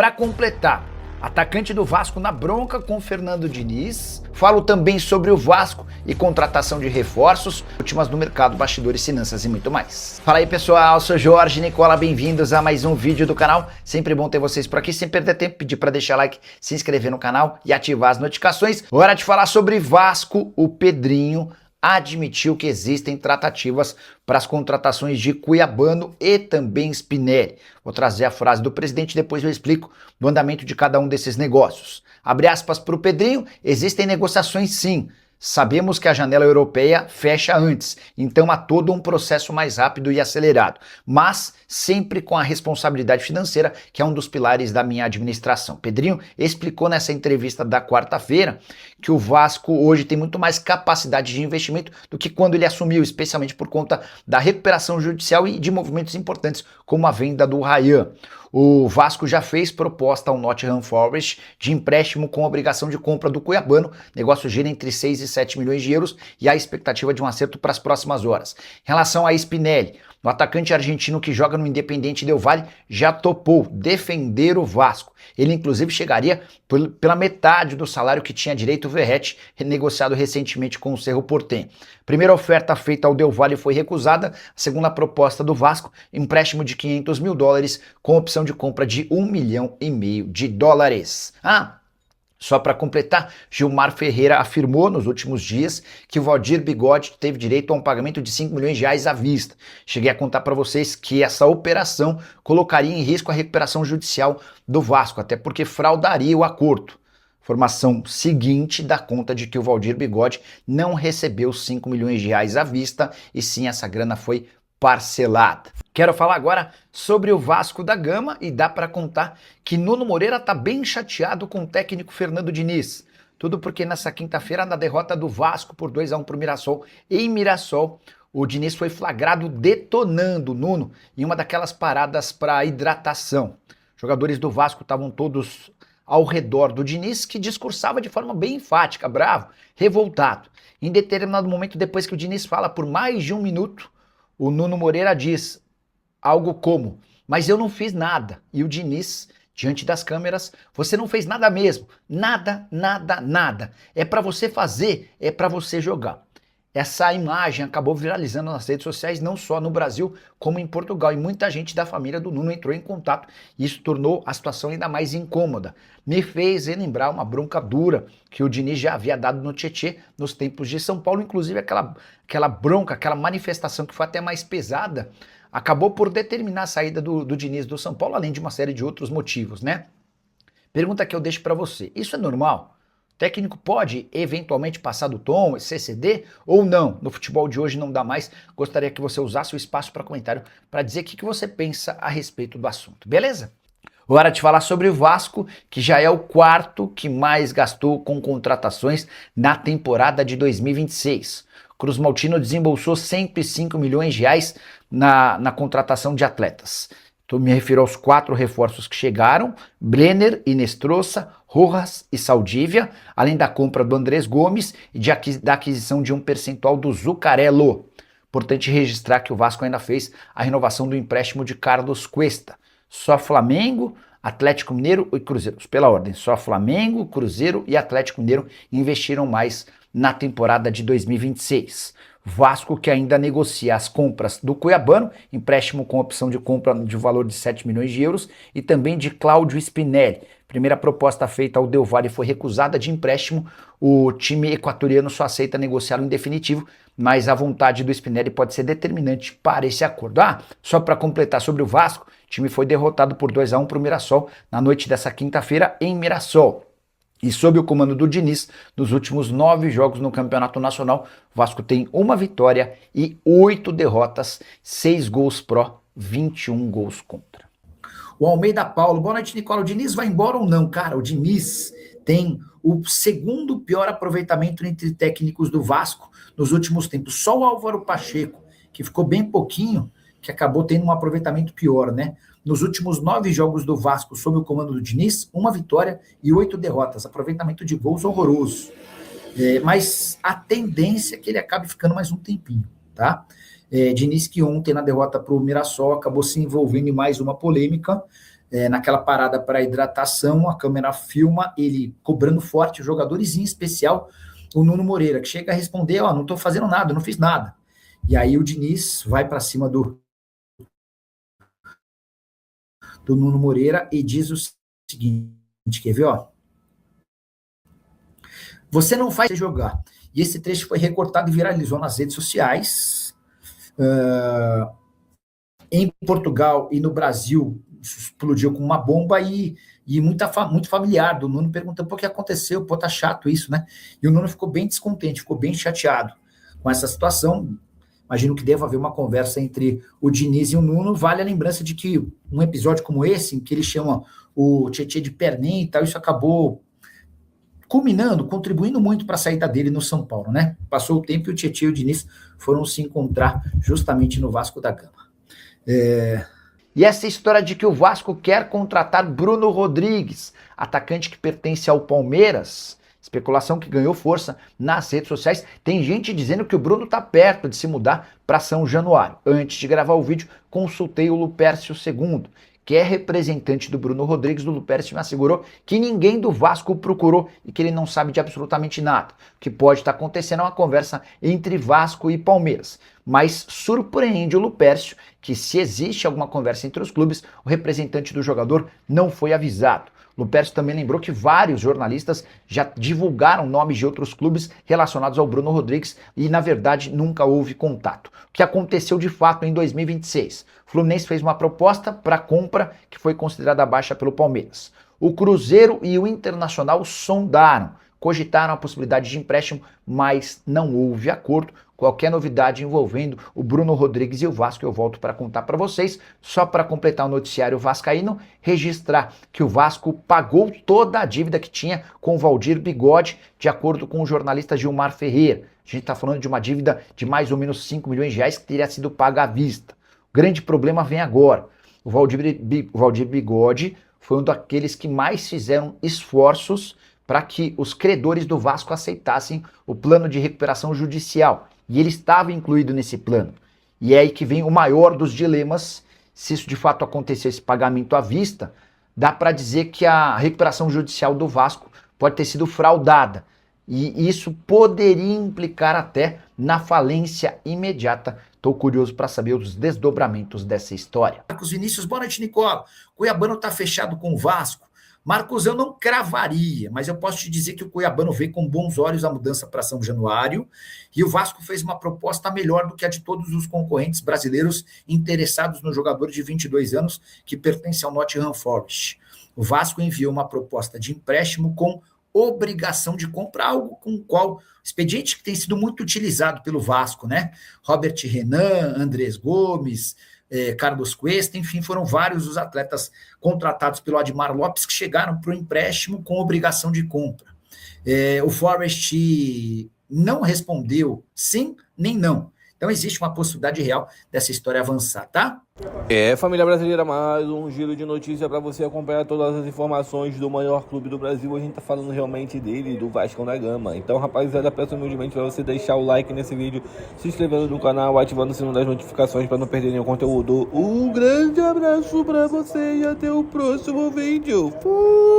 Para completar, atacante do Vasco na bronca com Fernando Diniz. Falo também sobre o Vasco e contratação de reforços, últimas no mercado, bastidores, finanças e muito mais. Fala aí pessoal, sou Jorge Nicola, bem-vindos a mais um vídeo do canal. Sempre bom ter vocês por aqui, sem perder tempo, pedir para deixar like, se inscrever no canal e ativar as notificações. Hora de falar sobre Vasco. O Pedrinho admitiu que existem tratativas para as contratações de Cuiabano e também Spinelli. Vou trazer a frase do presidente, depois eu explico o andamento de cada um desses negócios. Abre aspas para o Pedrinho, existem negociações sim. Sabemos que a janela europeia fecha antes, então há todo um processo mais rápido e acelerado, mas sempre com a responsabilidade financeira, que é um dos pilares da minha administração. Pedrinho explicou nessa entrevista da quarta-feira que o Vasco hoje tem muito mais capacidade de investimento do que quando ele assumiu, especialmente por conta da recuperação judicial e de movimentos importantes, como a venda do Ryan. O Vasco já fez proposta ao Nottingham Forest de empréstimo com obrigação de compra do Cuiabano. O negócio gira entre 6 e 7 milhões de euros e há expectativa de um acerto para as próximas horas. Em relação a Spinelli, o atacante argentino que joga no Independiente Del Valle já topou defender o Vasco. Ele inclusive chegaria pela metade do salário que tinha direito o Verratti, renegociado recentemente com o Cerro Porteño. Primeira oferta feita ao Del Valle foi recusada. A segunda proposta do Vasco, empréstimo de $500 mil com opção de compra de $1,5 milhão. Só para completar, Gilmar Ferreira afirmou nos últimos dias que o Valdir Bigode teve direito a um pagamento de R$5 milhões à vista. Cheguei a contar para vocês que essa operação colocaria em risco a recuperação judicial do Vasco, até porque fraudaria o acordo. Informação seguinte dá conta de que o Valdir Bigode não recebeu R$5 milhões à vista, e sim essa grana foi parcelada. Quero falar agora sobre o Vasco da Gama e dá para contar que Nuno Moreira está bem chateado com o técnico Fernando Diniz. Tudo porque nessa quinta-feira, na derrota do Vasco por 2-1 para o Mirassol, em Mirassol, o Diniz foi flagrado detonando o Nuno em uma daquelas paradas para hidratação. Os jogadores do Vasco estavam todos ao redor do Diniz, que discursava de forma bem enfática, bravo, revoltado. Em determinado momento, depois que o Diniz fala por mais de 1 minuto, o Nuno Moreira diz algo como: mas eu não fiz nada. E o Diniz, diante das câmeras: você não fez nada mesmo. Nada, nada, nada. É para você fazer, é para você jogar. Essa imagem acabou viralizando nas redes sociais, não só no Brasil, como em Portugal. E muita gente da família do Nuno entrou em contato. E isso tornou a situação ainda mais incômoda. Me fez relembrar uma bronca dura que o Diniz já havia dado no Tietê nos tempos de São Paulo. Inclusive aquela bronca, aquela manifestação que foi até mais pesada, acabou por determinar a saída do Diniz do São Paulo, além de uma série de outros motivos, né? Pergunta que eu deixo para você: isso é normal? O técnico pode eventualmente passar do tom, CCD ou não? No futebol de hoje não dá mais. Gostaria que você usasse o espaço para comentário para dizer o que você pensa a respeito do assunto, beleza? Hora de falar sobre o Vasco, que já é o quarto que mais gastou com contratações na temporada de 2026. Cruz Maltino desembolsou R$105 milhões na contratação de atletas. Então, me refiro aos 4 reforços que chegaram: Brenner, Inestrosa, Rojas e Saldívia, além da compra do Andrés Gomes e da aquisição de um percentual do Zuccarello. Importante registrar que o Vasco ainda fez a renovação do empréstimo de Carlos Cuesta. Só Flamengo, Atlético Mineiro e Cruzeiro, pela ordem, só Flamengo, Cruzeiro e Atlético Mineiro investiram mais na temporada de 2026. Vasco que ainda negocia as compras do Cuiabano, empréstimo com opção de compra de valor de €7 milhões, e também de Cláudio Spinelli. Primeira proposta feita ao Del Valle foi recusada de empréstimo. O time equatoriano só aceita negociá-lo em definitivo, mas a vontade do Spinelli pode ser determinante para esse acordo. Só para completar sobre o Vasco, o time foi derrotado por 2-1 para o Mirassol na noite dessa quinta-feira em Mirassol. E sob o comando do Diniz, nos últimos 9 jogos no Campeonato Nacional, o Vasco tem 1 vitória e 8 derrotas, 6 gols pró, 21 gols contra. O Almeida Paulo: boa noite, Nicola. O Diniz vai embora ou não? Cara, o Diniz tem o segundo pior aproveitamento entre técnicos do Vasco nos últimos tempos. Só o Álvaro Pacheco, que ficou bem pouquinho, que acabou tendo um aproveitamento pior, né? Nos últimos 9 jogos do Vasco, sob o comando do Diniz, 1 vitória e 8 derrotas. Aproveitamento de gols horroroso. Mas a tendência é que ele acabe ficando mais um tempinho, tá? Diniz, que ontem, na derrota para o Mirassol, acabou se envolvendo em mais uma polêmica, naquela parada para hidratação, a câmera filma ele cobrando forte os jogadores, em especial o Nuno Moreira, que chega a responder, não estou fazendo nada, não fiz nada. E aí o Diniz vai para cima do Nuno Moreira e diz o seguinte, quer ver, você não faz jogar. E esse trecho foi recortado e viralizou nas redes sociais. Em Portugal e no Brasil, explodiu com uma bomba e muito familiar do Nuno, perguntando por que aconteceu, tá chato isso, né? E o Nuno ficou bem descontente, ficou bem chateado com essa situação. Imagino que deva haver uma conversa entre o Diniz e o Nuno. Vale a lembrança de que um episódio como esse, em que ele chama o Tietê de perninha e tal, isso acabou culminando, contribuindo muito para a saída dele no São Paulo, né? Passou o tempo e o Tietê e o Diniz foram se encontrar justamente no Vasco da Gama. E essa história de que o Vasco quer contratar Bruno Rodrigues, atacante que pertence ao Palmeiras, especulação que ganhou força nas redes sociais. Tem gente dizendo que o Bruno está perto de se mudar para São Januário. Antes de gravar o vídeo, consultei o Lupercio II, que é representante do Bruno Rodrigues. Do Lupercio me assegurou que ninguém do Vasco o procurou e que ele não sabe de absolutamente nada. O que pode estar acontecendo é uma conversa entre Vasco e Palmeiras. Mas surpreende o Lupercio que, se existe alguma conversa entre os clubes, o representante do jogador não foi avisado. Lupercio também lembrou que vários jornalistas já divulgaram nomes de outros clubes relacionados ao Bruno Rodrigues e, na verdade, nunca houve contato. O que aconteceu de fato em 2026? O Fluminense fez uma proposta para compra que foi considerada baixa pelo Palmeiras. O Cruzeiro e o Internacional sondaram, cogitaram a possibilidade de empréstimo, mas não houve acordo. Qualquer novidade envolvendo o Bruno Rodrigues e o Vasco eu volto para contar para vocês. Só para completar o noticiário vascaíno, registrar que o Vasco pagou toda a dívida que tinha com o Valdir Bigode, de acordo com o jornalista Gilmar Ferreira. A gente está falando de uma dívida de mais ou menos 5 milhões de reais que teria sido paga à vista. O grande problema vem agora. O Valdir Bigode foi um daqueles que mais fizeram esforços para que os credores do Vasco aceitassem o plano de recuperação judicial. E ele estava incluído nesse plano. E é aí que vem o maior dos dilemas. Se isso de fato acontecer, esse pagamento à vista, dá para dizer que a recuperação judicial do Vasco pode ter sido fraudada. E isso poderia implicar até na falência imediata. Estou curioso para saber os desdobramentos dessa história. Marcos Vinícius, boa noite, Nicola. Cuiabano está fechado com o Vasco. Marcos, eu não cravaria, mas eu posso te dizer que o Cuiabano vê com bons olhos a mudança para São Januário e o Vasco fez uma proposta melhor do que a de todos os concorrentes brasileiros interessados no jogador de 22 anos que pertence ao Nottingham Forest. O Vasco enviou uma proposta de empréstimo com obrigação de compra, algo com o qual expediente que tem sido muito utilizado pelo Vasco, né? Robert Renan, Andrés Gomes, Carlos Cuesta, enfim, foram vários os atletas contratados pelo Admar Lopes que chegaram para o empréstimo com obrigação de compra. O Forest não respondeu sim nem não. Então existe uma possibilidade real dessa história avançar, tá? Família brasileira, mais um giro de notícia para você acompanhar todas as informações do maior clube do Brasil. A gente tá falando realmente dele, do Vasco da Gama. Então, rapaziada, peço humildemente para você deixar o like nesse vídeo, se inscrevendo no canal, ativando o sino das notificações para não perder nenhum conteúdo. Um grande abraço para você e até o próximo vídeo. Fui!